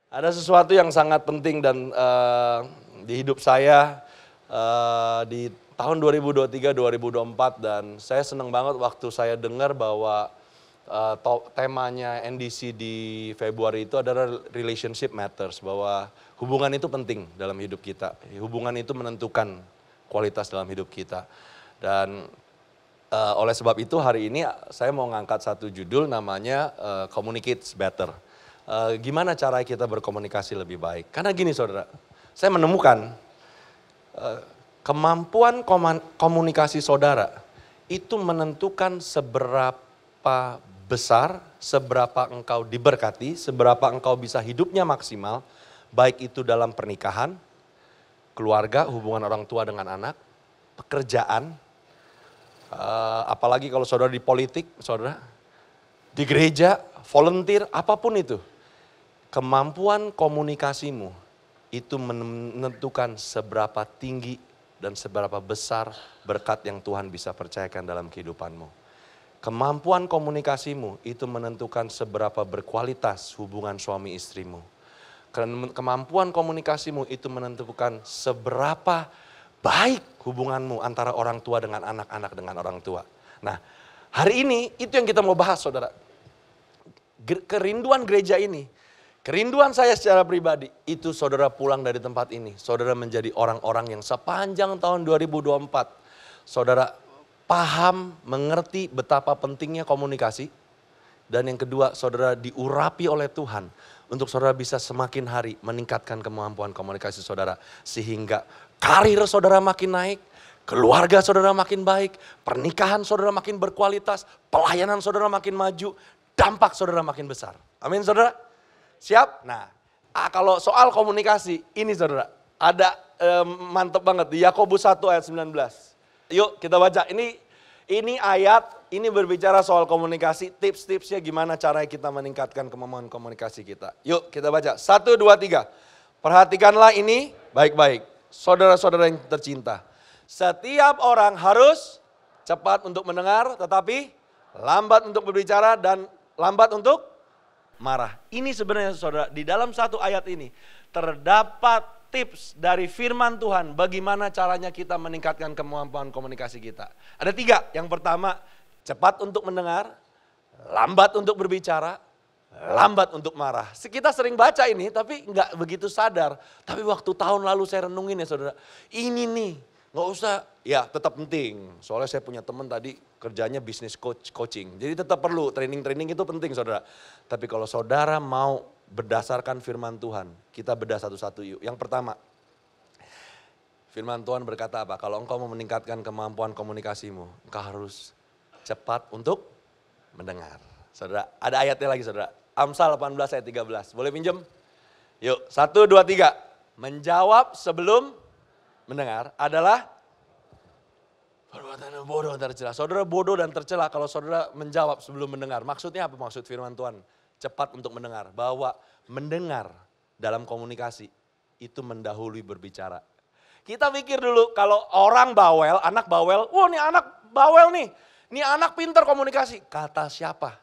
Ada sesuatu yang sangat penting dan di hidup saya di tahun 2023-2024 dan saya senang banget waktu saya dengar bahwa temanya NDC di Februari itu adalah relationship matters, bahwa hubungan itu penting dalam hidup kita. Hubungan itu menentukan kualitas dalam hidup kita. Dan oleh sebab itu hari ini saya mau ngangkat satu judul namanya Communicates Better. Gimana cara kita berkomunikasi lebih baik? Karena gini saudara, saya menemukan kemampuan komunikasi saudara itu menentukan seberapa besar, seberapa engkau diberkati, seberapa engkau bisa hidupnya maksimal, baik itu dalam pernikahan, keluarga, hubungan orang tua dengan anak, pekerjaan, apalagi kalau saudara di politik, saudara, di gereja, volunteer, apapun itu. Kemampuan komunikasimu itu menentukan seberapa tinggi dan seberapa besar berkat yang Tuhan bisa percayakan dalam kehidupanmu. Kemampuan komunikasimu itu menentukan seberapa berkualitas hubungan suami istrimu. Kemampuan komunikasimu itu menentukan seberapa baik hubunganmu antara orang tua dengan anak-anak dengan orang tua. Nah, hari ini itu yang kita mau bahas saudara. Kerinduan gereja ini, kerinduan saya secara pribadi, itu saudara pulang dari tempat ini. Saudara menjadi orang-orang yang sepanjang tahun 2024, saudara paham, mengerti betapa pentingnya komunikasi. Dan yang kedua, saudara diurapi oleh Tuhan untuk saudara bisa semakin hari meningkatkan kemampuan komunikasi saudara. Sehingga karir saudara makin naik, keluarga saudara makin baik, pernikahan saudara makin berkualitas, pelayanan saudara makin maju, dampak saudara makin besar. Amin saudara? Siap? Nah, kalau soal komunikasi, ini saudara, ada mantep banget di Yakobus 1 ayat 19. Yuk kita baca, ini ayat, ini berbicara soal komunikasi, tips-tipsnya gimana cara kita meningkatkan kemampuan komunikasi kita. Yuk kita baca, 1, 2, 3. Perhatikanlah ini baik-baik, saudara-saudara yang tercinta. Setiap orang harus cepat untuk mendengar, tetapi lambat untuk berbicara dan lambat untuk marah. Ini sebenarnya saudara, di dalam satu ayat ini terdapat tips dari firman Tuhan bagaimana caranya kita meningkatkan kemampuan komunikasi kita. Ada 3, yang pertama cepat untuk mendengar, lambat untuk berbicara, lambat untuk marah. Kita sering baca ini tapi nggak begitu sadar. Tapi waktu tahun lalu saya renungin ya saudara, ini nih nggak usah, ya tetap penting. Soalnya saya punya teman tadi kerjanya bisnis coaching. Jadi tetap perlu, training-training itu penting saudara. Tapi kalau saudara mau berdasarkan firman Tuhan, kita bedah satu-satu yuk. Yang pertama, firman Tuhan berkata apa? Kalau engkau mau meningkatkan kemampuan komunikasimu, engkau harus cepat untuk mendengar. Saudara, ada ayatnya lagi saudara. Amsal 18 ayat 13, boleh pinjem? Yuk, 1, 2, 3. Menjawab sebelum mendengar adalah perbuatan bodoh dan tercela. Saudara bodoh dan tercela kalau saudara menjawab sebelum mendengar. Maksudnya apa maksud firman Tuhan? Cepat untuk mendengar. Bahwa mendengar dalam komunikasi itu mendahului berbicara. Kita pikir dulu kalau orang bawel, anak bawel, wah ini anak bawel nih. Ini anak pintar komunikasi. Kata siapa?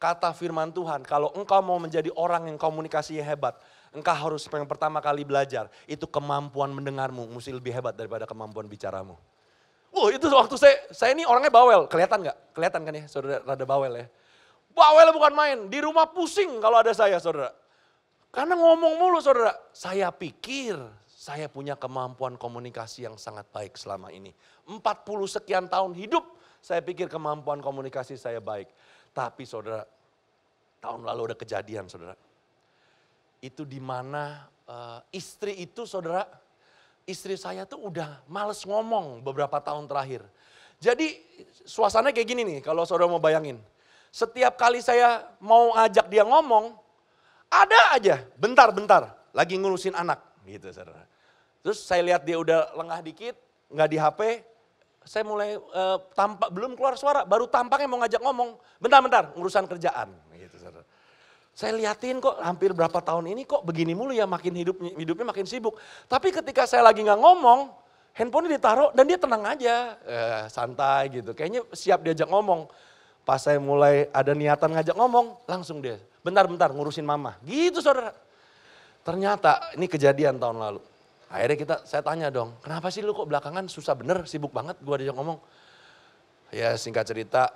Kata firman Tuhan, kalau engkau mau menjadi orang yang komunikasinya hebat, engkau harus yang pertama kali belajar, itu kemampuan mendengarmu mesti lebih hebat daripada kemampuan bicaramu. Wah itu waktu saya ini orangnya bawel, kelihatan gak? Kelihatan kan ya saudara rada bawel ya. Bawel bukan main, di rumah pusing kalau ada saya saudara. Karena ngomong mulu saudara, saya pikir saya punya kemampuan komunikasi yang sangat baik selama ini. 40 sekian tahun hidup, saya pikir kemampuan komunikasi saya baik. Tapi saudara, tahun lalu ada kejadian saudara. Itu di mana istri itu saudara, istri saya tuh udah males ngomong beberapa tahun terakhir. Jadi suasananya kayak gini nih kalau saudara mau bayangin. Setiap kali saya mau ajak dia ngomong, ada aja bentar-bentar lagi ngurusin anak gitu saudara. Terus saya lihat dia udah lengah dikit, nggak di HP. Saya mulai tampak belum keluar suara, baru tampaknya mau ngajak ngomong. Bentar-bentar, urusan kerjaan. Gitu, saudara. Saya liatin kok hampir berapa tahun ini kok begini mulu ya, makin hidupnya makin sibuk. Tapi ketika saya lagi nggak ngomong, handphonenya ditaruh dan dia tenang aja, santai gitu. Kayaknya siap diajak ngomong. Pas saya mulai ada niatan ngajak ngomong, langsung dia, bentar-bentar ngurusin mama. Gitu saudara. Ternyata ini kejadian tahun lalu. Akhirnya saya tanya dong, kenapa sih lu kok belakangan susah bener, sibuk banget gue diajak ngomong. Ya singkat cerita,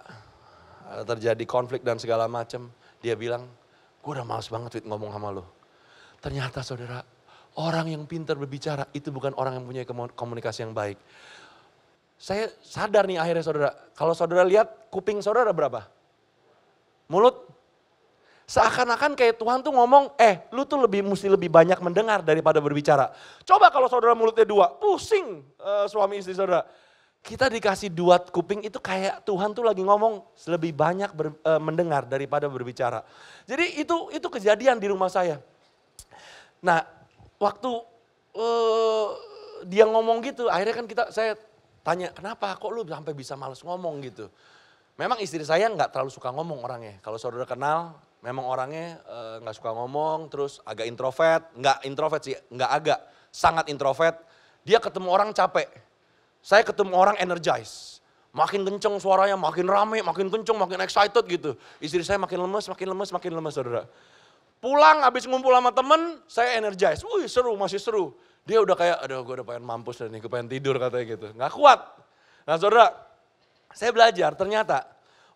terjadi konflik dan segala macam. Dia bilang, gue udah males banget Wid ngomong sama lu. Ternyata saudara, orang yang pintar berbicara itu bukan orang yang punya komunikasi yang baik. Saya sadar nih akhirnya saudara, kalau saudara lihat kuping saudara berapa? Mulut? Seakan-akan kayak Tuhan tuh ngomong, lu tuh mesti lebih banyak mendengar daripada berbicara. Coba kalau saudara mulutnya 2, pusing suami istri saudara. Kita dikasih 2 kuping itu kayak Tuhan tuh lagi ngomong lebih banyak mendengar daripada berbicara. Jadi itu kejadian di rumah saya. Nah waktu dia ngomong gitu, akhirnya kan saya tanya, kenapa kok lu sampai bisa males ngomong gitu. Memang istri saya nggak terlalu suka ngomong orangnya. Kalau saudara kenal, memang orangnya nggak suka ngomong, terus agak introvert. Nggak introvert sih, nggak agak, sangat introvert. Dia ketemu orang capek. Saya ketemu orang energize. Makin kenceng suaranya, makin rame, makin kenceng, makin excited gitu. Istri saya makin lemes, saudara. Pulang habis ngumpul sama temen, saya energize. Wih seru, masih seru. Dia udah kayak, aduh gue udah pengen mampus dan nih, gue pengen tidur katanya gitu. Nggak kuat. Nah saudara, saya belajar ternyata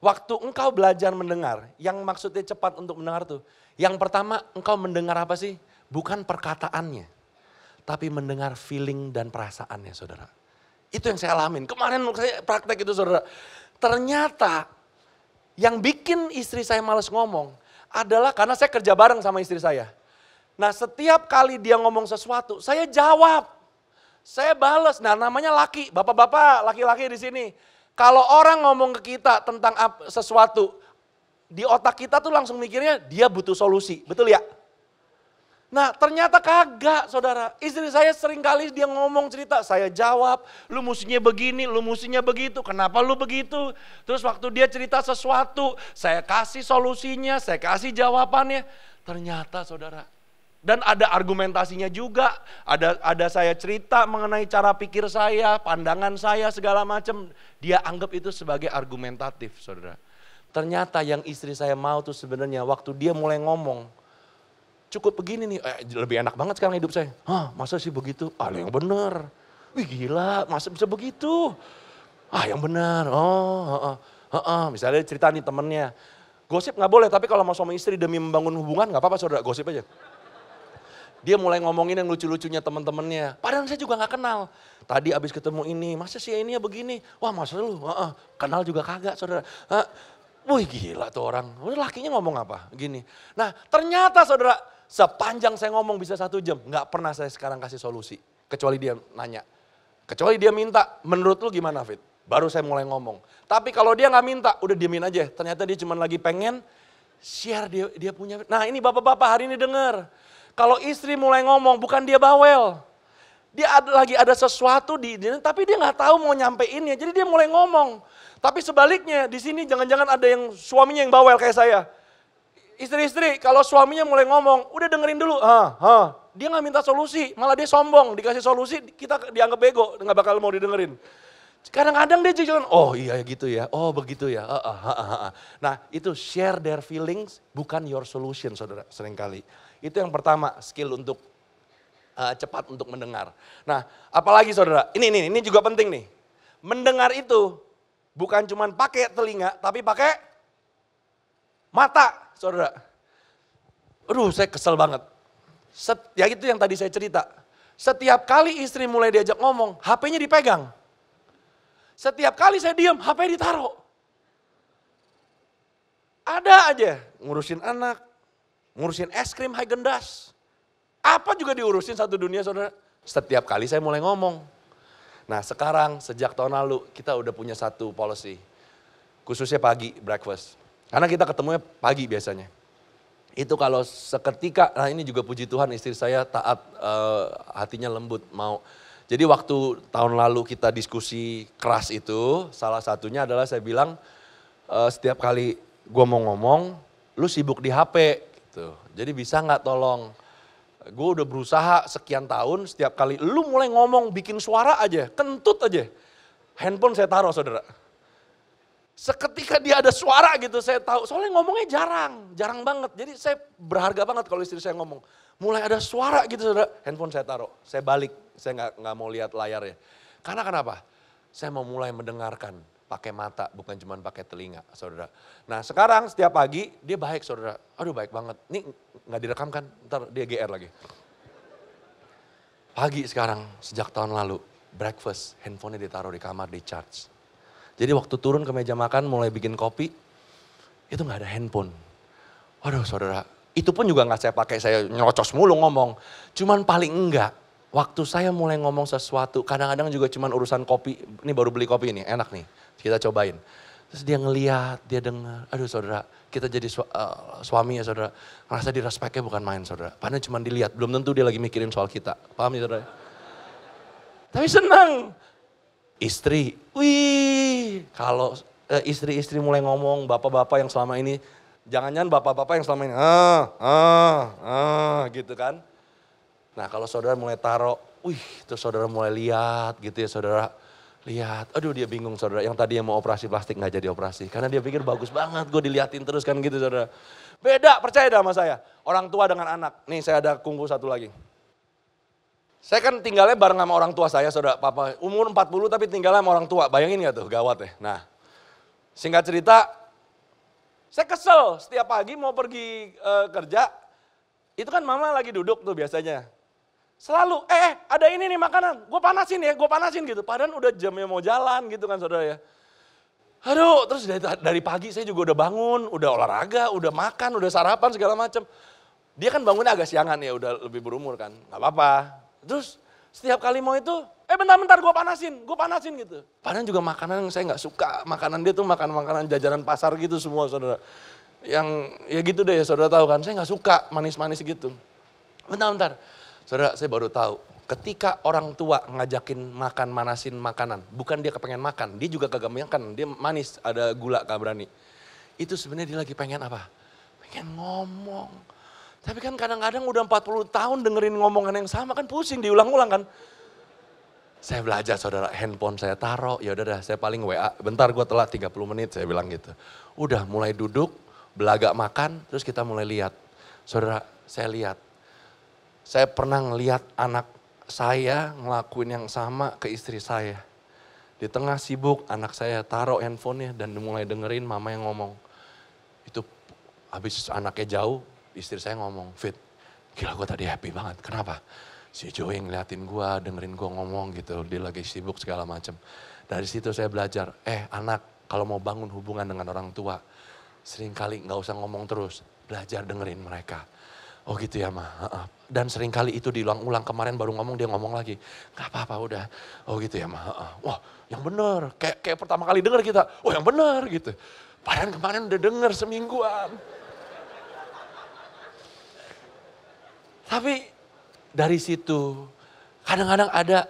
waktu engkau belajar mendengar, yang maksudnya cepat untuk mendengar tuh. Yang pertama engkau mendengar apa sih? Bukan perkataannya, tapi mendengar feeling dan perasaannya saudara. Itu yang saya alamin. Kemarin saya praktek itu saudara. Ternyata yang bikin istri saya males ngomong adalah karena saya kerja bareng sama istri saya. Nah setiap kali dia ngomong sesuatu, saya jawab. Saya bales. Nah namanya laki, bapak-bapak, laki-laki di sini. Kalau orang ngomong ke kita tentang sesuatu, di otak kita tuh langsung mikirnya dia butuh solusi, betul ya? Nah ternyata kagak saudara, istri saya sering kali dia ngomong cerita, saya jawab, lu mestinya begini, lu mestinya begitu, kenapa lu begitu? Terus waktu dia cerita sesuatu, saya kasih solusinya, saya kasih jawabannya. Ternyata saudara, dan ada argumentasinya juga, ada saya cerita mengenai cara pikir saya, pandangan saya segala macam. Dia anggap itu sebagai argumentatif saudara. Ternyata yang istri saya mau tuh sebenarnya waktu dia mulai ngomong, cukup begini nih, lebih enak banget sekarang hidup saya. Hah masa sih begitu? Yang bener. Wih gila masa bisa begitu? Yang bener, misalnya cerita nih temennya. Gosip gak boleh, tapi kalau mau suami istri demi membangun hubungan gak apa-apa saudara, gosip aja. Dia mulai ngomongin yang lucu-lucunya teman-temannya. Padahal saya juga gak kenal. Tadi abis ketemu ini, masa sih ini ya begini? Wah masa lu, kenal juga kagak saudara. Wih gila tuh orang, lakinya ngomong apa? Gini. Nah ternyata saudara, sepanjang saya ngomong bisa 1 jam, gak pernah saya sekarang kasih solusi. Kecuali dia nanya. Kecuali dia minta, menurut lu gimana Fit? Baru saya mulai ngomong. Tapi kalau dia gak minta, udah diemin aja. Ternyata dia cuma lagi pengen share dia punya. Nah ini bapak-bapak hari ini denger. Kalau istri mulai ngomong, bukan dia bawel. Dia lagi ada sesuatu tapi dia nggak tahu mau nyampeinnya. Jadi dia mulai ngomong. Tapi sebaliknya di sini jangan-jangan ada yang suaminya yang bawel kayak saya. Istri-istri kalau suaminya mulai ngomong, udah dengerin dulu. Dia nggak minta solusi, malah dia sombong. Dikasih solusi kita dianggap bego, nggak bakal mau didengerin. Kadang-kadang dia juga, oh iya gitu ya, oh begitu ya. Nah itu share their feelings, bukan your solution saudara seringkali. Itu yang pertama, skill untuk cepat untuk mendengar. Nah, apalagi saudara, ini juga penting nih. Mendengar itu bukan cuma pakai telinga, tapi pakai mata, saudara. Aduh, saya kesel banget. Ya itu yang tadi saya cerita. Setiap kali istri mulai diajak ngomong, HP-nya dipegang. Setiap kali saya diam, HP ditaruh. Ada aja, ngurusin anak, ngurusin es krim Häagen-Dazs. Apa juga diurusin satu dunia saudara. Setiap kali saya mulai ngomong. Nah sekarang sejak tahun lalu kita udah punya satu policy. Khususnya pagi breakfast. Karena kita ketemunya pagi biasanya. Itu kalau seketika, nah ini juga puji Tuhan istri saya taat, hatinya lembut mau. Jadi waktu tahun lalu kita diskusi keras itu, salah satunya adalah saya bilang setiap kali gue mau ngomong, lu sibuk di HP. Gitu. Jadi bisa gak tolong, gue udah berusaha sekian tahun setiap kali lu mulai ngomong bikin suara aja, kentut aja. Handphone saya taruh saudara. Seketika dia ada suara gitu, saya tahu. Soalnya ngomongnya jarang banget. Jadi saya berharga banget kalau istri saya ngomong. Mulai ada suara gitu, saudara. Handphone saya taruh, saya balik, saya nggak mau lihat layarnya. Karena kenapa? Saya mau mulai mendengarkan pakai mata, bukan cuma pakai telinga, saudara. Nah sekarang setiap pagi dia baik, saudara. Aduh baik banget. Ini nggak direkam kan? Ntar dia GR lagi. Pagi sekarang, sejak tahun lalu, breakfast, handphonenya ditaruh di kamar, di charge. Jadi waktu turun ke meja makan mulai bikin kopi, itu gak ada handphone. Waduh saudara, itu pun juga gak saya pakai, saya nyerocos mulu ngomong. Cuman paling enggak, waktu saya mulai ngomong sesuatu, kadang-kadang juga cuman urusan kopi, ini baru beli kopi nih, enak nih, kita cobain. Terus dia ngeliat, dia dengar, aduh saudara, kita jadi suami ya saudara, ngerasa direspeknya bukan main saudara. Padahal cuma dilihat, belum tentu dia lagi mikirin soal kita, paham ya saudara? Tapi senang. Istri, wih, kalau istri-istri mulai ngomong, bapak-bapak yang selama ini, jangan-jangan bapak-bapak yang selama ini, gitu kan. Nah kalau saudara mulai taruh, wih, terus saudara mulai lihat gitu ya saudara, lihat, aduh dia bingung saudara, yang tadi yang mau operasi plastik gak jadi operasi, karena dia pikir bagus banget, gue diliatin terus kan gitu saudara. Beda, percaya dah sama saya, orang tua dengan anak, nih saya ada kungfu satu lagi. Saya kan tinggalnya bareng sama orang tua saya, saudara, papa umur 40 tapi tinggalnya sama orang tua, bayangin gak tuh, gawat ya. Nah, singkat cerita, saya kesel setiap pagi mau pergi kerja, itu kan mama lagi duduk tuh biasanya. Selalu, ada ini nih makanan, gue panasin gitu, padahal udah jamnya mau jalan gitu kan saudara ya. Aduh, terus dari pagi saya juga udah bangun, udah olahraga, udah makan, udah sarapan segala macam. Dia kan bangunnya agak siangan ya, udah lebih berumur kan, gak apa-apa. Terus setiap kali mau itu, bentar gue panasin gitu. Padahal juga makanan yang saya gak suka, makanan dia tuh makanan jajanan pasar gitu semua saudara. Yang ya gitu deh saudara tahu kan, saya gak suka manis-manis gitu. Bentar, saudara saya baru tahu, ketika orang tua ngajakin manasin makanan, bukan dia kepengen makan, dia juga kagak makan, dia manis, ada gula gak berani. Itu sebenarnya dia lagi pengen apa? Pengen ngomong. Tapi kan kadang-kadang udah 40 tahun dengerin ngomongan yang sama kan pusing diulang-ulang kan. Saya belajar saudara, handphone saya taruh, ya udah dah saya paling WA, bentar gue telat 30 menit saya bilang gitu. Udah mulai duduk, belagak makan, terus kita mulai lihat. Saudara, saya pernah ngelihat anak saya ngelakuin yang sama ke istri saya. Di tengah sibuk, anak saya taruh handphonenya dan mulai dengerin mama yang ngomong. Itu habis anaknya jauh, istri saya ngomong, Fit, gila gue tadi happy banget. Kenapa? Si Joey ngeliatin gue, dengerin gue ngomong gitu. Dia lagi sibuk segala macam. Dari situ saya belajar, anak kalau mau bangun hubungan dengan orang tua, seringkali gak usah ngomong terus. Belajar dengerin mereka. Oh gitu ya Ma. Dan seringkali itu diulang-ulang, kemarin baru ngomong dia ngomong lagi. Gak apa-apa udah. Oh gitu ya Ma. Wah yang bener, kayak pertama kali denger kita. Oh yang bener gitu. Padahal kemarin udah denger semingguan. Tapi dari situ kadang-kadang ada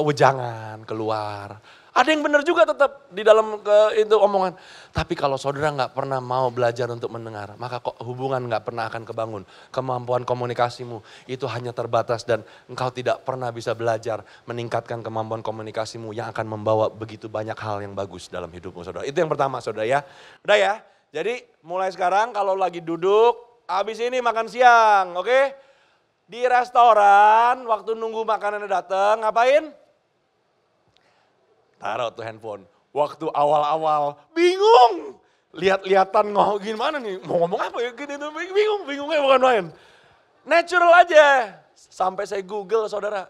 wejangan keluar. Ada yang benar juga tetap di dalam itu omongan. Tapi kalau saudara nggak pernah mau belajar untuk mendengar, maka hubungan nggak pernah akan kebangun. Kemampuan komunikasimu itu hanya terbatas dan engkau tidak pernah bisa belajar meningkatkan kemampuan komunikasimu yang akan membawa begitu banyak hal yang bagus dalam hidupmu saudara. Itu yang pertama saudara ya. Udah ya, jadi mulai sekarang kalau lagi duduk, habis ini makan siang, oke? Di restoran, waktu nunggu makanannya datang, ngapain? Taruh tuh handphone. Waktu awal-awal, bingung. Lihat-lihatan gimana nih, mau ngomong apa ya? Bingungnya bukan main. Natural aja. Sampai saya Google saudara.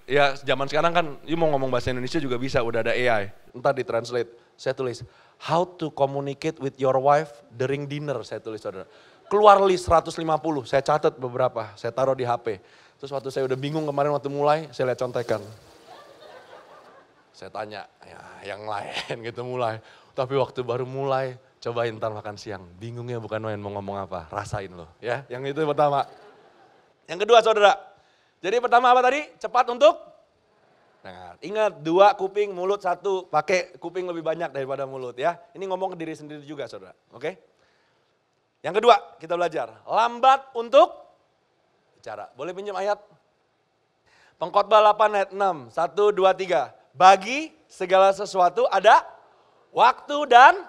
Ya zaman sekarang kan, mau ngomong bahasa Indonesia juga bisa, udah ada AI. Ntar ditranslate, saya tulis. How to communicate with your wife during dinner, saya tulis saudara. Keluar list 150, saya catat beberapa, saya taruh di HP. Terus waktu saya udah bingung kemarin waktu mulai, saya lihat contekan. Saya tanya, ya yang lain gitu mulai. Tapi waktu baru mulai, cobain ntar makan siang. Bingungnya bukan main mau ngomong apa, rasain loh. Ya, yang itu pertama. Yang kedua saudara, jadi pertama apa tadi? Cepat untuk dengar. Ingat 2 kuping, mulut 1. Pakai kuping lebih banyak daripada mulut ya. Ini ngomong ke diri sendiri juga saudara, oke? Yang kedua kita belajar, lambat untuk bicara. Boleh pinjam ayat? Pengkhotbah 8 ayat 6, 1, 2, 3. Bagi segala sesuatu ada waktu dan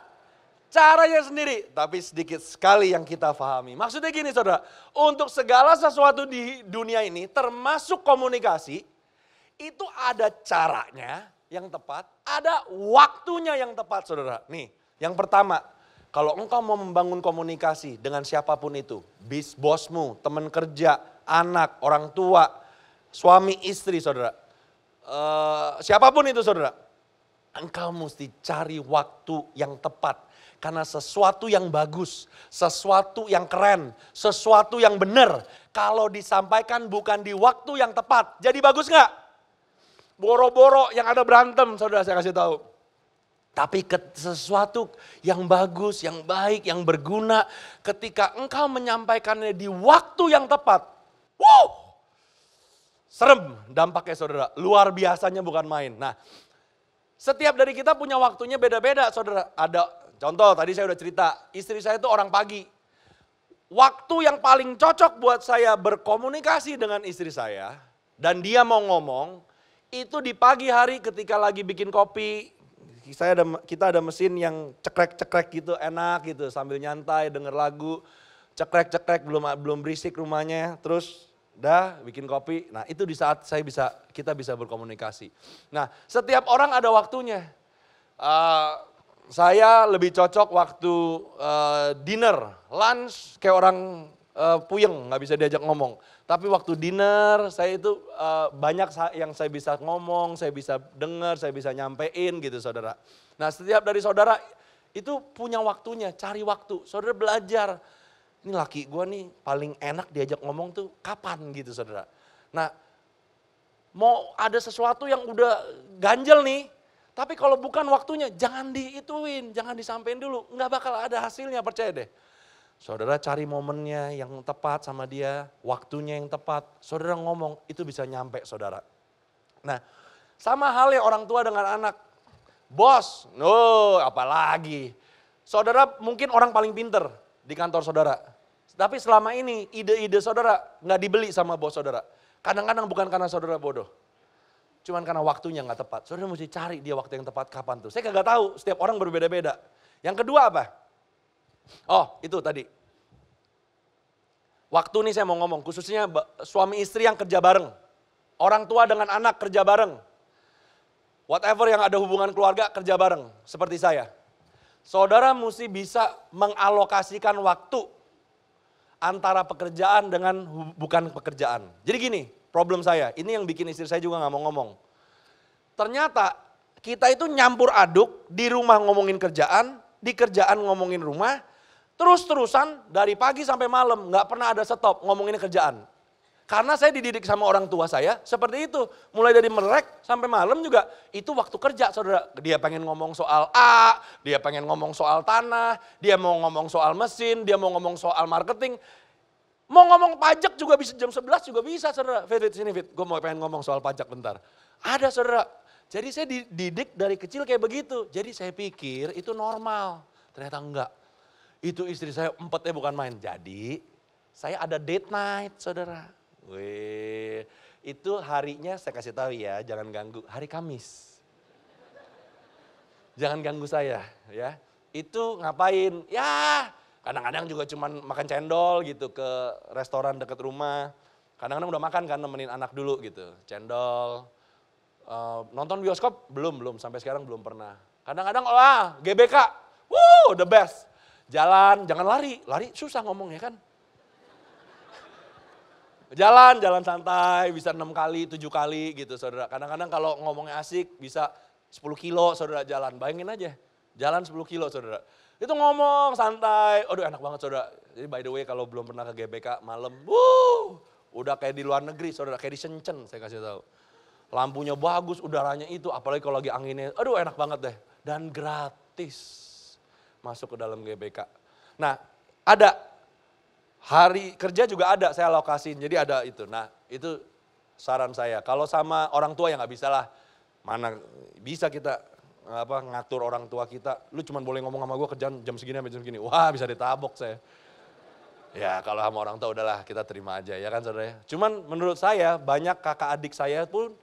caranya sendiri. Tapi sedikit sekali yang kita pahami. Maksudnya gini saudara, untuk segala sesuatu di dunia ini termasuk komunikasi, itu ada caranya yang tepat, ada waktunya yang tepat saudara. Nih, yang pertama, kalau engkau mau membangun komunikasi dengan siapapun itu, bosmu, teman kerja, anak, orang tua, suami, istri saudara, siapapun itu saudara, engkau mesti cari waktu yang tepat. Karena sesuatu yang bagus, sesuatu yang keren, sesuatu yang benar, kalau disampaikan bukan di waktu yang tepat, jadi bagus nggak? Boro-boro yang ada berantem, saudara saya kasih tahu. Tapi sesuatu yang bagus, yang baik, yang berguna, ketika engkau menyampaikannya di waktu yang tepat, serem dampaknya saudara, luar biasanya bukan main. Nah, setiap dari kita punya waktunya beda-beda saudara. Ada contoh tadi saya udah cerita, istri saya itu orang pagi. Waktu yang paling cocok buat saya berkomunikasi dengan istri saya, dan dia mau ngomong, itu di pagi hari ketika lagi bikin kopi. Kita ada mesin yang cekrek-cekrek gitu, enak gitu, sambil nyantai, denger lagu, cekrek-cekrek, belum berisik rumahnya, terus dah bikin kopi. Nah itu di saat kita bisa berkomunikasi. Nah setiap orang ada waktunya. Saya lebih cocok waktu dinner, lunch kayak orang puyeng, nggak bisa diajak ngomong. Tapi waktu dinner saya itu banyak yang saya bisa ngomong, saya bisa dengar, saya bisa nyampein gitu saudara. Nah setiap dari saudara itu punya waktunya, cari waktu. Saudara belajar, ini laki gue nih paling enak diajak ngomong tuh kapan gitu saudara. Nah mau ada sesuatu yang udah ganjel nih, tapi kalau bukan waktunya jangan diituin, jangan disampein dulu. Nggak bakal ada hasilnya, percaya deh. Saudara cari momennya yang tepat sama dia, waktunya yang tepat. Saudara ngomong, itu bisa nyampe saudara. Nah, sama halnya orang tua dengan anak. Bos, apalagi. Saudara mungkin orang paling pinter di kantor saudara. Tapi selama ini ide-ide saudara nggak dibeli sama bos saudara. Kadang-kadang bukan karena saudara bodoh. Cuman karena waktunya nggak tepat. Saudara mesti cari dia waktu yang tepat kapan tuh. Saya nggak tahu, setiap orang berbeda-beda. Yang kedua apa? Oh itu tadi. Waktu nih saya mau ngomong, khususnya suami istri yang kerja bareng. Orang tua dengan anak kerja bareng. Whatever yang ada hubungan keluarga kerja bareng, seperti saya. Saudara mesti bisa mengalokasikan waktu antara pekerjaan dengan bukan pekerjaan. Jadi gini, problem saya, ini yang bikin istri saya juga gak mau ngomong. Ternyata kita itu nyampur aduk, di rumah ngomongin kerjaan, di kerjaan ngomongin rumah, terus-terusan dari pagi sampai malam gak pernah ada stop ngomongin kerjaan. Karena saya dididik sama orang tua saya seperti itu. Mulai dari melek sampai malam juga itu waktu kerja saudara. Dia pengen ngomong soal A, dia pengen ngomong soal tanah, dia mau ngomong soal mesin, dia mau ngomong soal marketing. Mau ngomong pajak juga bisa jam 11 juga bisa saudara. Fit, sini Fit, gue mau pengen ngomong soal pajak bentar. Ada saudara. Jadi saya dididik dari kecil kayak begitu. Jadi saya pikir itu normal. Ternyata enggak. Itu istri saya empatnya bukan main. Jadi saya ada date night saudara. Wih, itu harinya saya kasih tahu ya, jangan ganggu. Hari Kamis. Jangan ganggu saya ya. Itu ngapain? Ya kadang-kadang juga cuman makan cendol gitu ke restoran dekat rumah. Kadang-kadang udah makan kan nemenin anak dulu gitu. Cendol. Nonton bioskop belum sampai sekarang belum pernah. Kadang-kadang GBK. The best. Jalan, jangan lari susah ngomong ya kan. Jalan santai, bisa 6 kali, 7 kali gitu saudara. Kadang-kadang kalau ngomongnya asik bisa 10 kilo saudara jalan. Bayangin aja, jalan 10 kilo saudara. Itu ngomong santai, aduh enak banget saudara. Jadi by the way kalau belum pernah ke GBK malam, udah kayak di luar negeri saudara, kayak di Shenzhen saya kasih tahu. Lampunya bagus, udaranya itu, apalagi kalau lagi anginnya, aduh enak banget deh. Dan gratis masuk ke dalam GBK. Nah ada. Hari kerja juga ada, saya alokasin, jadi ada itu. Nah itu saran saya, kalau sama orang tua ya nggak bisa lah. Mana bisa kita ngatur orang tua kita, lu cuma boleh ngomong sama gue kerjaan jam segini sampai jam segini. Wah bisa ditabok saya. Ya kalau sama orang tua udahlah kita terima aja ya kan saudara. Cuman menurut saya banyak kakak adik saya pun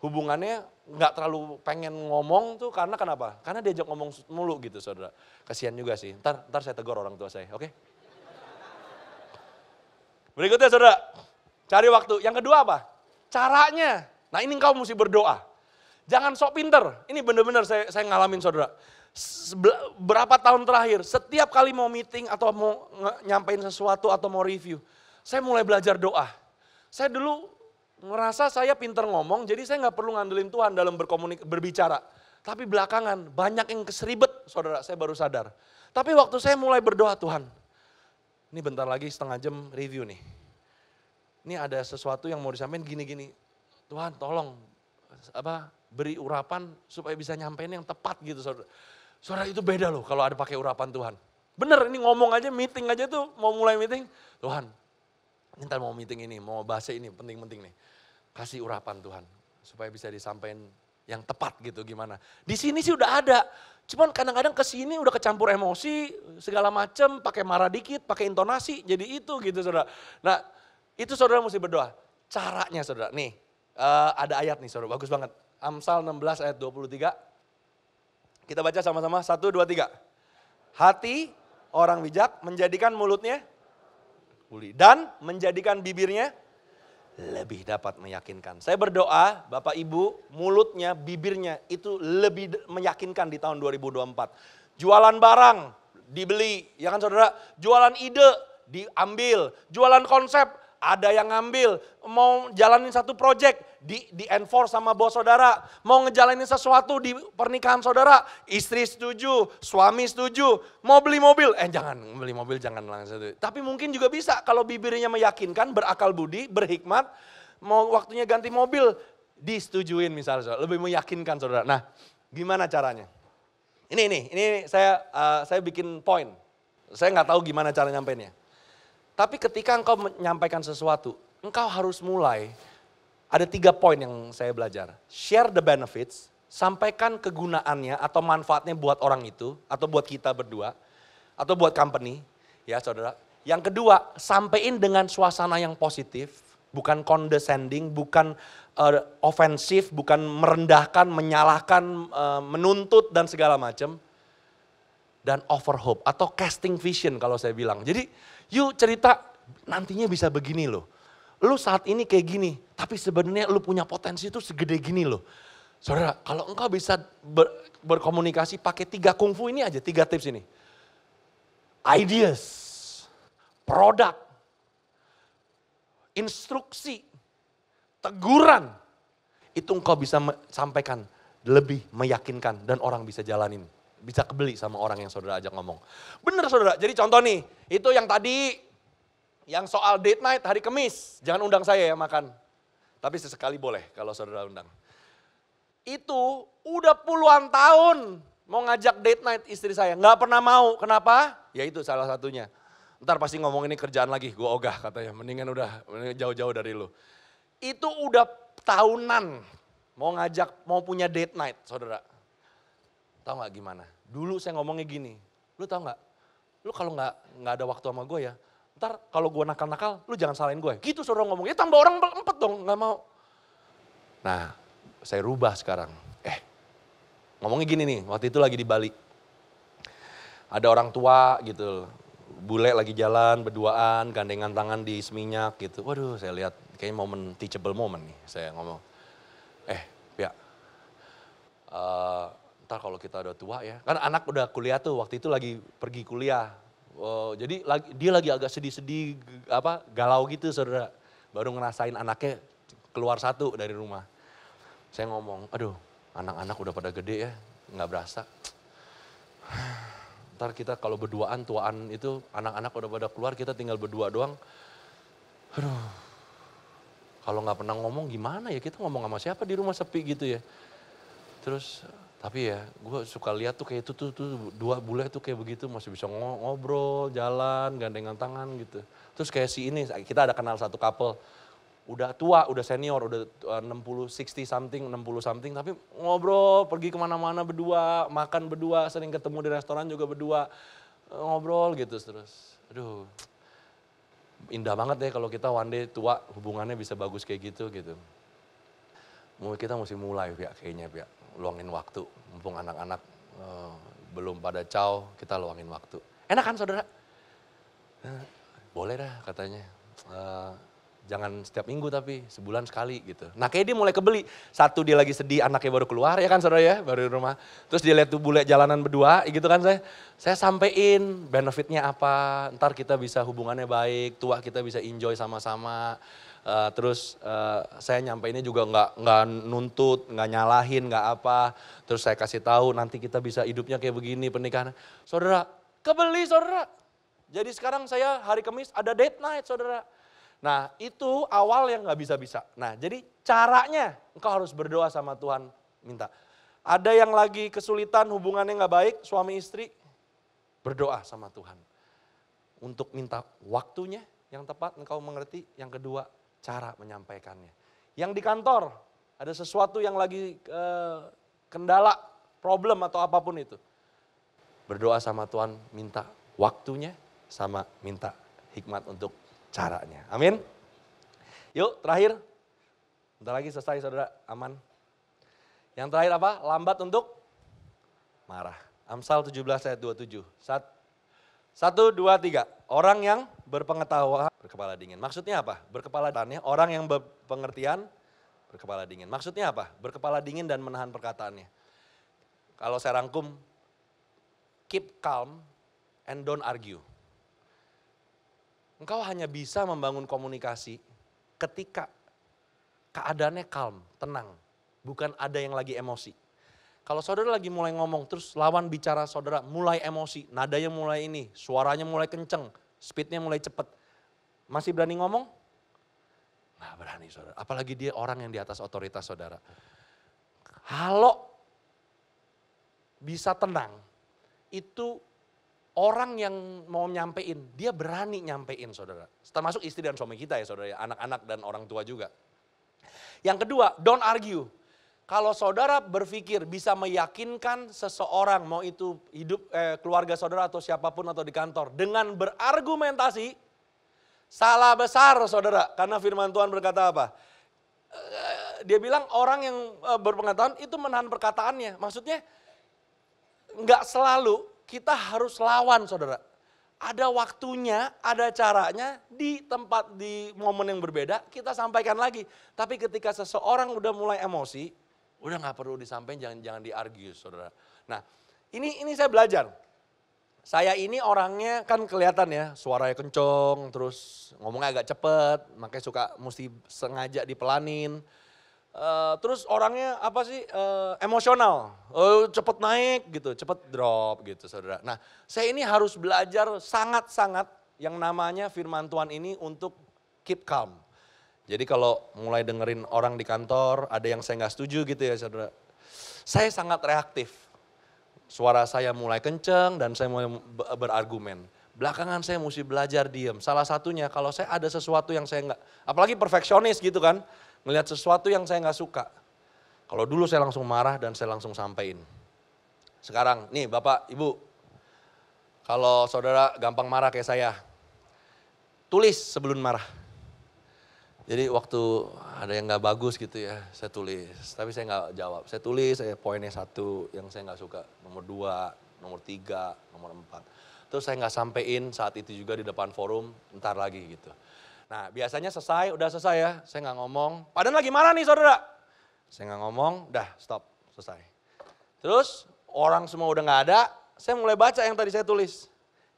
hubungannya nggak terlalu pengen ngomong tuh karena kenapa? Karena diajak ngomong mulu gitu saudara. Kasihan juga sih, ntar saya tegur orang tua saya, oke? Berikutnya saudara, cari waktu. Yang kedua apa? Caranya. Nah ini engkau mesti berdoa. Jangan sok pinter, ini benar-benar saya ngalamin saudara. Berapa tahun terakhir, setiap kali mau meeting atau mau nyampein sesuatu atau mau review, saya mulai belajar doa. Saya dulu ngerasa saya pinter ngomong, jadi saya nggak perlu ngandelin Tuhan dalam berbicara. Tapi belakangan banyak yang keseribet, saudara, saya baru sadar. Tapi waktu saya mulai berdoa, Tuhan, ini bentar lagi setengah jam review nih. Ini ada sesuatu yang mau disampaikan gini-gini. Tuhan tolong beri urapan supaya bisa nyampein yang tepat gitu saudara. Saudara itu beda loh kalau ada pakai urapan Tuhan. Bener ini ngomong aja, meeting aja tuh mau mulai meeting. Tuhan, ntar mau meeting ini, mau bahasa ini penting-penting nih. Kasih urapan Tuhan supaya bisa disampaikan yang tepat gitu gimana. Di sini sih udah ada, cuman kadang-kadang ke sini udah kecampur emosi segala macem, pakai marah dikit, pakai intonasi, jadi itu gitu saudara. Nah itu saudara mesti berdoa. Caranya saudara, nih ada ayat nih saudara, bagus banget. Amsal 16 ayat 23. Kita baca sama-sama, 1, 2, 3. Hati orang bijak menjadikan mulutnya dan menjadikan bibirnya lebih dapat meyakinkan. Saya berdoa, Bapak Ibu, mulutnya, bibirnya itu lebih meyakinkan di tahun 2024. Jualan barang, dibeli, ya kan saudara? Jualan ide, diambil. Jualan konsep, ada yang ngambil. Mau jalanin satu project, di-enforce sama bos saudara. Mau ngejalanin sesuatu di pernikahan saudara, istri setuju, suami setuju. Mau beli mobil, jangan beli mobil, jangan langsung. Tapi mungkin juga bisa kalau bibirnya meyakinkan, berakal budi, berhikmat. Mau waktunya ganti mobil, disetujuin misalnya, saudara. Lebih meyakinkan saudara. Nah, gimana caranya? Ini saya bikin poin. Saya nggak tahu gimana cara nyampeinnya. Tapi ketika engkau menyampaikan sesuatu, engkau harus mulai, ada 3 poin yang saya belajar. Share the benefits, sampaikan kegunaannya atau manfaatnya buat orang itu, atau buat kita berdua, atau buat company, ya saudara. Yang kedua, sampaikan dengan suasana yang positif, bukan condescending, bukan ofensif, bukan merendahkan, menyalahkan, menuntut dan segala macam. Dan over hope atau casting vision kalau saya bilang. Jadi yuk cerita nantinya bisa begini loh. Lu saat ini kayak gini, tapi sebenarnya lu punya potensi itu segede gini loh. Saudara, kalau engkau bisa berkomunikasi pakai 3 kungfu ini aja, 3 tips ini. Ideas, produk, instruksi, teguran. Itu engkau bisa sampaikan lebih meyakinkan dan orang bisa jalanin. Bisa kebeli sama orang yang saudara ajak ngomong. Bener saudara, jadi contoh nih, itu yang tadi, yang soal date night hari Kamis. Jangan undang saya ya makan. Tapi sesekali boleh kalau saudara undang. Itu udah puluhan tahun mau ngajak date night istri saya. Nggak pernah mau, kenapa? Ya itu salah satunya. Ntar pasti ngomong ini kerjaan lagi, gue ogah katanya. Mendingan jauh-jauh dari lu. Itu udah tahunan mau ngajak, mau punya date night saudara. Tahu nggak gimana? Dulu saya ngomongnya gini, lu tahu nggak? Lu kalau nggak ada waktu sama gue ya, ntar kalau gue nakal-nakal, lu jangan salahin gue. Gitu saudara ngomongnya, tambah orang empet dong, nggak mau. Nah, saya rubah sekarang. Ngomongnya gini nih, waktu itu lagi di Bali. Ada orang tua gitu, bule lagi jalan, berduaan, gandengan tangan di Seminyak gitu. Waduh, saya lihat kayaknya momen, teachable moment nih, saya ngomong. Pia, ntar kalau kita udah tua ya, kan anak udah kuliah tuh, waktu itu lagi pergi kuliah. Jadi dia lagi agak sedih-sedih, galau gitu saudara. Baru ngerasain anaknya keluar 1 dari rumah. Saya ngomong, aduh anak-anak udah pada gede ya, nggak berasa. Ntar kita kalau berduaan, tuaan itu anak-anak udah pada keluar, kita tinggal berdua doang. Aduh, kalau nggak pernah ngomong gimana ya, kita ngomong sama siapa di rumah sepi gitu ya. Terus tapi ya gue suka lihat tuh kayak itu tuh 2 bule tuh kayak begitu masih bisa ngobrol, jalan, gandengan tangan gitu. Terus kayak si ini, kita ada kenal satu couple, udah tua, udah senior, udah 60 something, tapi ngobrol, pergi kemana-mana berdua, makan berdua, sering ketemu di restoran juga berdua, ngobrol gitu terus. Aduh, indah banget deh kalau kita one day tua hubungannya bisa bagus kayak gitu. kita mesti mulai Pia, kayaknya Pia. Luangin waktu, mumpung anak-anak belum pada caw, kita luangin waktu. Enak kan saudara? Boleh dah katanya. Jangan setiap minggu tapi sebulan sekali gitu. Nah kayak dia mulai kebeli. Satu dia lagi sedih anaknya baru keluar ya kan saudara ya, baru di rumah. Terus dia lihat tuh bule jalanan berdua gitu kan saya sampein benefitnya apa. Ntar kita bisa hubungannya baik, tua kita bisa enjoy sama-sama. Terus saya nyampeinnya juga nggak nuntut, nggak nyalahin, nggak apa. Terus saya kasih tahu nanti kita bisa hidupnya kayak begini pernikahan. Saudara, kebeli saudara. Jadi sekarang saya hari Kamis ada date night saudara. Nah itu awal yang nggak bisa-bisa. Nah jadi caranya engkau harus berdoa sama Tuhan minta. Ada yang lagi kesulitan hubungannya nggak baik suami istri, berdoa sama Tuhan. Untuk minta waktunya yang tepat engkau mengerti. Yang kedua cara menyampaikannya. Yang di kantor ada sesuatu yang lagi kendala, problem atau apapun itu. Berdoa sama Tuhan minta waktunya sama minta hikmat untuk caranya. Amin. Yuk terakhir. Bentar lagi selesai saudara, aman. Yang terakhir apa? Lambat untuk marah. Amsal 17 ayat 27. 1, 2, 3. Orang yang berpengetahuan berkepala dingin. Maksudnya apa? Berkepala dingin. Orang yang berpengertian berkepala dingin. Maksudnya apa? Berkepala dingin dan menahan perkataannya. Kalau saya rangkum, keep calm and don't argue. Engkau hanya bisa membangun komunikasi ketika keadaannya calm, tenang. Bukan ada yang lagi emosi. Kalau saudara lagi mulai ngomong, terus lawan bicara saudara mulai emosi, nadanya mulai ini, suaranya mulai kenceng, speednya mulai cepet. Masih berani ngomong? Nggak berani saudara, apalagi dia orang yang di atas otoritas saudara. Kalau bisa tenang, itu orang yang mau nyampein, dia berani nyampein saudara. Termasuk istri dan suami kita ya saudara, anak-anak dan orang tua juga. Yang kedua, don't argue. Kalau saudara berpikir bisa meyakinkan seseorang, mau itu hidup keluarga saudara atau siapapun atau di kantor, dengan berargumentasi, salah besar saudara. Karena firman Tuhan berkata apa? Dia bilang orang yang berpengetahuan itu menahan perkataannya. Maksudnya nggak selalu kita harus lawan saudara. Ada waktunya, ada caranya, di tempat, di momen yang berbeda kita sampaikan lagi. Tapi ketika seseorang udah mulai emosi, udah gak perlu disampaikan, jangan di-argue saudara. Nah ini saya belajar. Saya ini orangnya kan kelihatan ya, suaranya kenceng, terus ngomongnya agak cepet, makanya suka mesti sengaja dipelanin. Terus orangnya apa sih emosional, cepet naik gitu, cepet drop gitu saudara. Nah saya ini harus belajar sangat-sangat yang namanya firman Tuhan ini untuk keep calm. Jadi kalau mulai dengerin orang di kantor, ada yang saya nggak setuju gitu ya saudara. Saya sangat reaktif, suara saya mulai kenceng dan saya mulai berargumen. Belakangan saya mesti belajar diem. Salah satunya kalau saya ada sesuatu yang saya nggak, apalagi perfeksionis gitu kan. Ngelihat sesuatu yang saya nggak suka. Kalau dulu saya langsung marah dan saya langsung sampein. Sekarang nih Bapak Ibu, kalau saudara gampang marah kayak saya, tulis sebelum marah. Jadi waktu ada yang nggak bagus gitu ya, saya tulis. Tapi saya nggak jawab, saya tulis poinnya 1 yang saya nggak suka, nomor 2, nomor 3, nomor 4. Terus saya nggak sampein saat itu juga di depan forum, ntar lagi gitu. Nah biasanya udah selesai ya, saya nggak ngomong. Padahal lagi marah nih saudara. Saya nggak ngomong, dah stop, selesai. Terus orang semua udah nggak ada, saya mulai baca yang tadi saya tulis.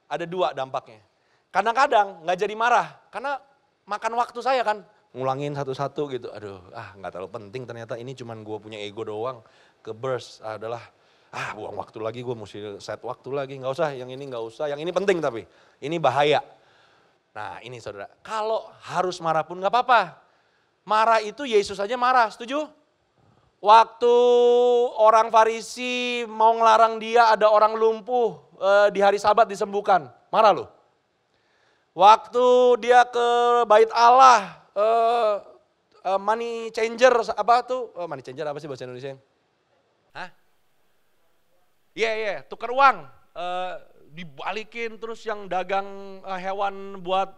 Ada 2 dampaknya. Kadang-kadang nggak jadi marah, karena makan waktu saya kan. Ngulangin satu-satu gitu, aduh nggak terlalu penting ternyata ini cuman gue punya ego doang. Ke burst adalah, buang waktu lagi, gue mesti set waktu lagi. Nggak usah, yang ini nggak usah, yang ini penting tapi. Ini bahaya. Nah ini saudara, kalau harus marah pun gak apa-apa. Marah itu Yesus aja marah, setuju? Waktu orang Farisi mau ngelarang dia ada orang lumpuh di hari Sabat disembuhkan, marah loh. Waktu dia ke bait Allah, money changer apa tuh? Money changer apa sih bahasa Indonesia? Hah? Iya, tukar uang. Dibalikin terus yang dagang hewan buat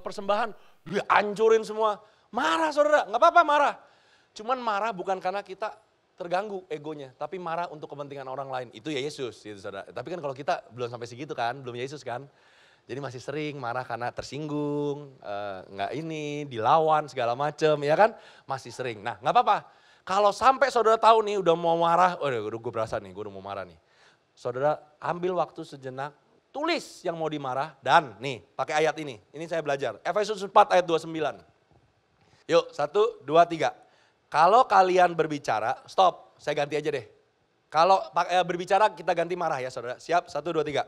persembahan, dihancurin semua. Marah saudara, gak apa-apa marah. Cuman marah bukan karena kita terganggu egonya, tapi marah untuk kepentingan orang lain. Itu ya Yesus, gitu saudara. Tapi kan kalau kita belum sampai segitu kan, belum Yesus kan. Jadi masih sering marah karena tersinggung, nggak ini, dilawan segala macem, ya kan? Masih sering. Nah nggak apa-apa. Kalau sampai saudara tahu nih udah mau marah, udah gue berasa nih, gue udah mau marah nih. Saudara ambil waktu sejenak, tulis yang mau dimarah dan nih pakai ayat ini. Ini saya belajar. Efesus 4 ayat 29. Yuk 1, 2, 3. Kalau kalian berbicara, stop, saya ganti aja deh. Kalau berbicara kita ganti marah ya saudara. Siap, 1, 2, 3.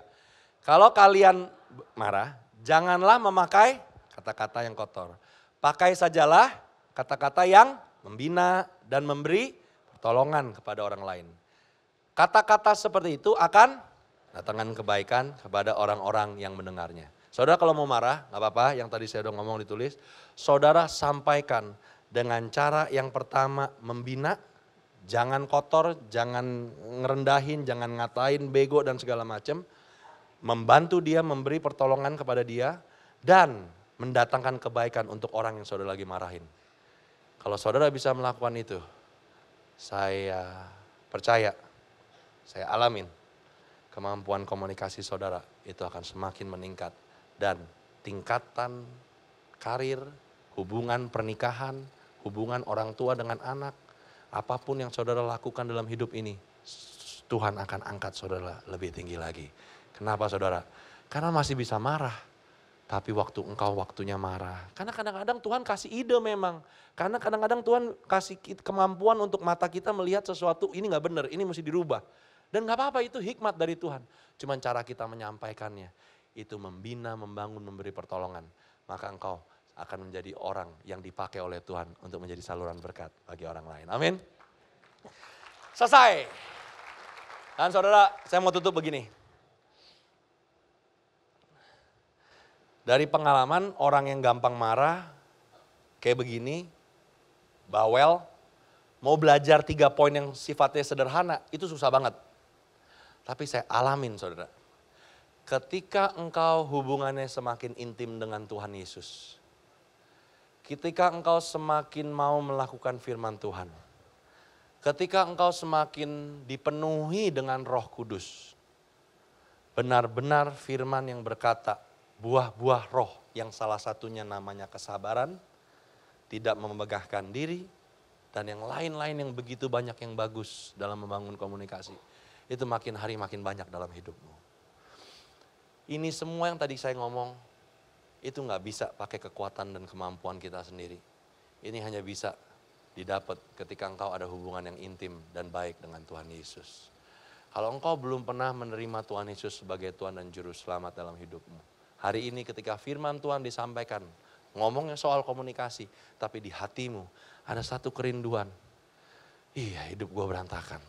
Kalau kalian marah, janganlah memakai kata-kata yang kotor. Pakai sajalah kata-kata yang membina dan memberi pertolongan kepada orang lain. Kata-kata seperti itu akan datangkan kebaikan kepada orang-orang yang mendengarnya. Saudara kalau mau marah, gak apa-apa, yang tadi saya udah ngomong ditulis. Saudara sampaikan dengan cara yang pertama membina, jangan kotor, jangan ngerendahin, jangan ngatain, bego dan segala macam. Membantu dia, memberi pertolongan kepada dia, dan mendatangkan kebaikan untuk orang yang saudara lagi marahin. Kalau saudara bisa melakukan itu, saya percaya, saya alamin, kemampuan komunikasi saudara itu akan semakin meningkat. Dan tingkatan karir, hubungan pernikahan, hubungan orang tua dengan anak, apapun yang saudara lakukan dalam hidup ini, Tuhan akan angkat saudara lebih tinggi lagi. Kenapa saudara? Karena masih bisa marah. Tapi waktunya marah. Karena kadang-kadang Tuhan kasih ide memang. Karena kadang-kadang Tuhan kasih kemampuan untuk mata kita melihat sesuatu, ini gak benar, ini mesti dirubah. Dan gak apa-apa, itu hikmat dari Tuhan. Cuman cara kita menyampaikannya, itu membina, membangun, memberi pertolongan. Maka engkau akan menjadi orang yang dipakai oleh Tuhan untuk menjadi saluran berkat bagi orang lain. Amin. Selesai. Dan saudara, saya mau tutup begini. Dari pengalaman orang yang gampang marah, kayak begini, bawel, mau belajar 3 poin yang sifatnya sederhana, itu susah banget. Tapi saya alamin saudara, ketika engkau hubungannya semakin intim dengan Tuhan Yesus, ketika engkau semakin mau melakukan firman Tuhan, ketika engkau semakin dipenuhi dengan Roh Kudus, benar-benar firman yang berkata, buah-buah roh yang salah satunya namanya kesabaran, tidak memegahkan diri, dan yang lain-lain yang begitu banyak yang bagus dalam membangun komunikasi. Itu makin hari makin banyak dalam hidupmu. Ini semua yang tadi saya ngomong, itu gak bisa pakai kekuatan dan kemampuan kita sendiri. Ini hanya bisa didapat ketika engkau ada hubungan yang intim dan baik dengan Tuhan Yesus. Kalau engkau belum pernah menerima Tuhan Yesus sebagai Tuhan dan Juru Selamat dalam hidupmu, hari ini ketika firman Tuhan disampaikan, ngomongnya soal komunikasi, tapi di hatimu ada satu kerinduan. Iya, hidup gue berantakan.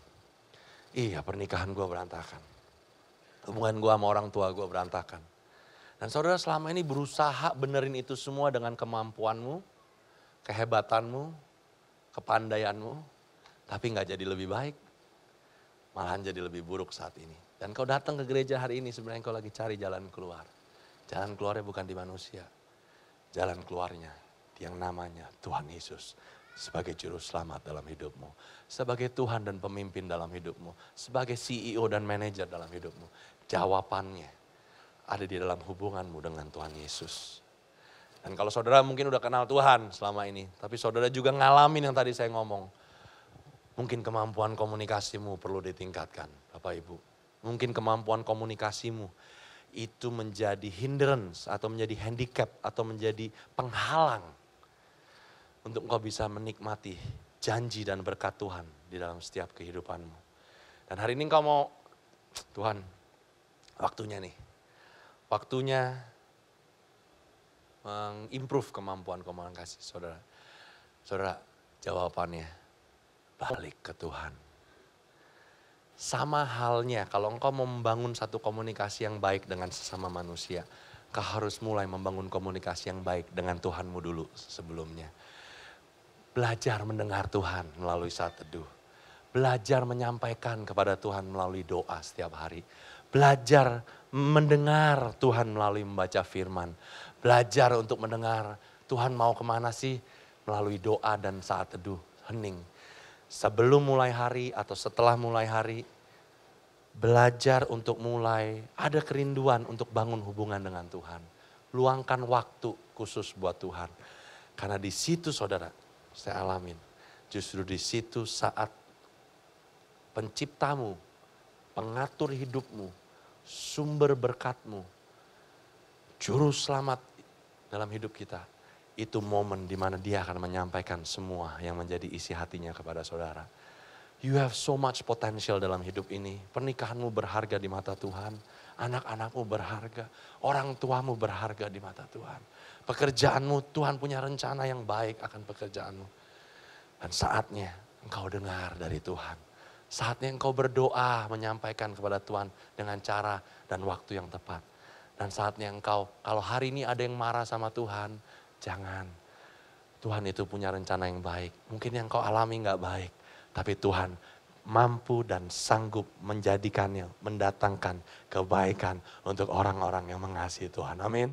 Iya, pernikahan gue berantakan. Hubungan gue sama orang tua gue berantakan. Dan saudara selama ini berusaha benerin itu semua dengan kemampuanmu, kehebatanmu, kepandaianmu, tapi gak jadi lebih baik. Malahan jadi lebih buruk saat ini. Dan kau datang ke gereja hari ini sebenarnya kau lagi cari jalan keluar. Jalan keluarnya bukan di manusia. Jalan keluarnya yang namanya Tuhan Yesus. Sebagai juru selamat dalam hidupmu. Sebagai Tuhan dan pemimpin dalam hidupmu. Sebagai CEO dan manajer dalam hidupmu. Jawabannya ada di dalam hubunganmu dengan Tuhan Yesus. Dan kalau saudara mungkin udah kenal Tuhan selama ini. Tapi saudara juga ngalamin yang tadi saya ngomong. Mungkin kemampuan komunikasimu perlu ditingkatkan Bapak Ibu. Mungkin kemampuan komunikasimu itu menjadi hindrance atau menjadi handicap atau menjadi penghalang untuk engkau bisa menikmati janji dan berkat Tuhan di dalam setiap kehidupanmu. Dan hari ini engkau mau, Tuhan, waktunya nih. Waktunya mengimprove kemampuan komunikasi saudara. Saudara, jawabannya balik ke Tuhan. Sama halnya kalau engkau mau membangun satu komunikasi yang baik dengan sesama manusia, kau harus mulai membangun komunikasi yang baik dengan Tuhanmu dulu sebelumnya. Belajar mendengar Tuhan melalui saat teduh. Belajar menyampaikan kepada Tuhan melalui doa setiap hari. Belajar mendengar Tuhan melalui membaca firman. Belajar untuk mendengar Tuhan mau kemana sih melalui doa dan saat teduh hening. Sebelum mulai hari atau setelah mulai hari, belajar untuk mulai ada kerinduan untuk bangun hubungan dengan Tuhan. Luangkan waktu khusus buat Tuhan. Karena di situ saudara, saya alamin. Justru di situ saat penciptamu, pengatur hidupmu, sumber berkatmu, juru selamat dalam hidup kita. Itu momen di mana dia akan menyampaikan semua yang menjadi isi hatinya kepada saudara. You have so much potential dalam hidup ini. Pernikahanmu berharga di mata Tuhan. Anak-anakmu berharga. Orang tuamu berharga di mata Tuhan. Pekerjaanmu, Tuhan punya rencana yang baik akan pekerjaanmu. Dan saatnya engkau dengar dari Tuhan. Saatnya engkau berdoa menyampaikan kepada Tuhan dengan cara dan waktu yang tepat. Dan saatnya engkau, kalau hari ini ada yang marah sama Tuhan, jangan. Tuhan itu punya rencana yang baik. Mungkin yang kau alami gak baik. Tapi Tuhan mampu dan sanggup menjadikannya, mendatangkan kebaikan untuk orang-orang yang mengasihi Tuhan. Amin.